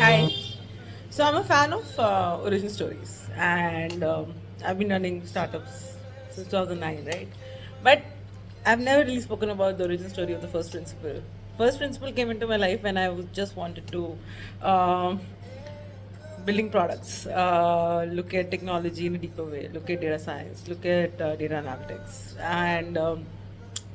Hi. So I'm a fan of origin stories, and I've been running startups since 2009, right? But I've never really spoken about the origin story of the first principle. First principle came into my life when I just wanted to um building products, look at technology in a deeper way, look at data science, look at data analytics, and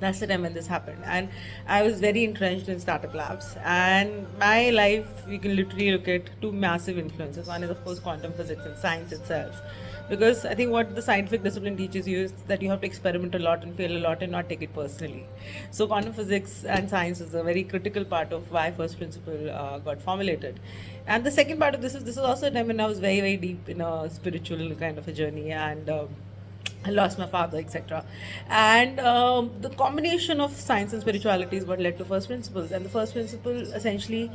that's the time when this happened. And I was very entrenched in startup labs. And my life, you can literally look at two massive influences. One is, of course, quantum physics and science itself. Because I think what the scientific discipline teaches you is that you have to experiment a lot and fail a lot and not take it personally. So, quantum physics and science is a very critical part of why first principle got formulated. And the second part of this is also a time when I was very, very deep in a spiritual kind of a journey, and I lost my father, etc. And the combination of science and spirituality is what led to first principles. And the first principle essentially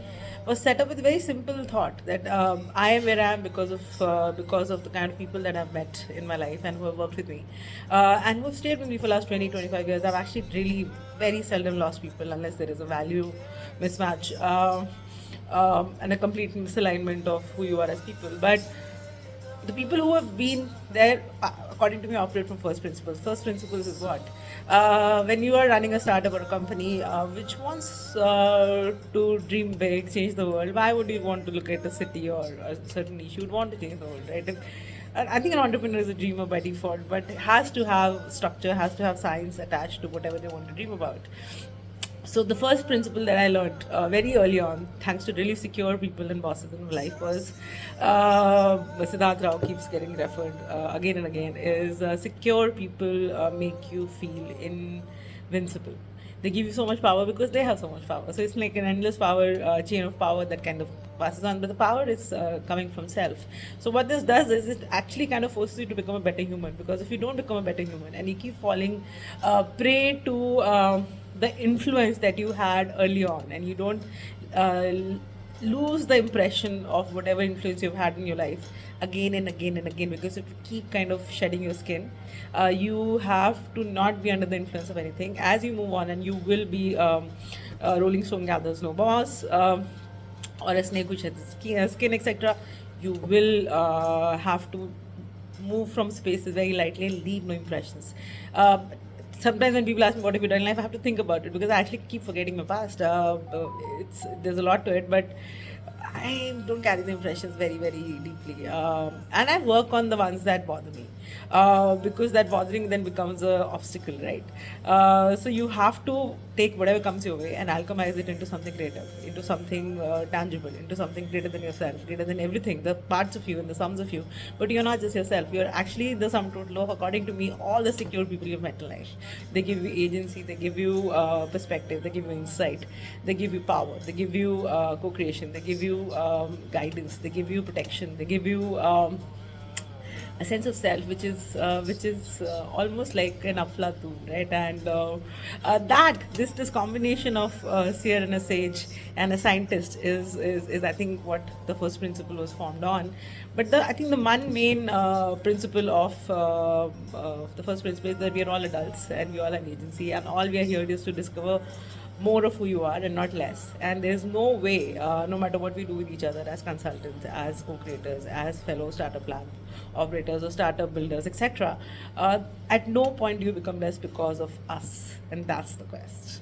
was set up with a very simple thought that I am where I am because of the kind of people that I've met in my life and who have worked with me, and who have stayed with me for the last 20, 25 years. I've actually really very seldom lost people unless there is a value mismatch. And a complete misalignment of who you are as people. But the people who have been there, according to me, operate from first principles. First principles is what? When you are running a startup or a company which wants to dream big, change the world, why would you want to look at a city or a certain niche? You would want to change the world, right? And I think an entrepreneur is a dreamer by default, but has to have structure, has to have science attached to whatever they want to dream about. So the first principle that I learned very early on, thanks to really secure people and bosses in my life, was Siddharth Rao keeps getting referred again and again, is secure people make you feel invincible. They give you so much power because they have so much power. So it's like an endless power chain of power that kind of passes on, but the power is coming from self. So what this does is it actually kind of forces you to become a better human, because if you don't become a better human and you keep falling prey to the influence that you had early on, and you don't uh, lose the impression of whatever influence you've had in your life again and again and again, because if you keep kind of shedding your skin, you have to not be under the influence of anything as you move on, and you will be rolling stone gathers no boss, or a snake which has skin, etc. You will have to move from spaces very lightly and leave no impressions. Sometimes when people ask me what have you done in life, I have to think about it because I actually keep forgetting my past. It's there's a lot to it, but I don't carry the impressions very, very deeply. And I work on the ones that bother me, because that bothering then becomes an obstacle, right? So you have to take whatever comes your way and alchemize it into something greater, into something tangible, into something greater than yourself, greater than everything, the parts of you and the sums of you. But you're not just yourself, you're actually the sum total of, according to me, all the secure people you've met in life. They give you agency, they give you perspective, they give you insight, they give you power, they give you co-creation, they give you guidance, they give you protection, they give you a sense of self which is almost like an aflatun, right? And that this combination of seer and a sage and a scientist is I think what the first principle was formed on. But I think the one main principle of the first principle is that we are all adults and we all have agency, and all we are here is to discover more of who you are and not less. And there's no way, no matter what we do with each other as consultants, as co-creators, as fellow startup lab operators or startup builders, etc., at no point do you become less because of us. And that's the quest.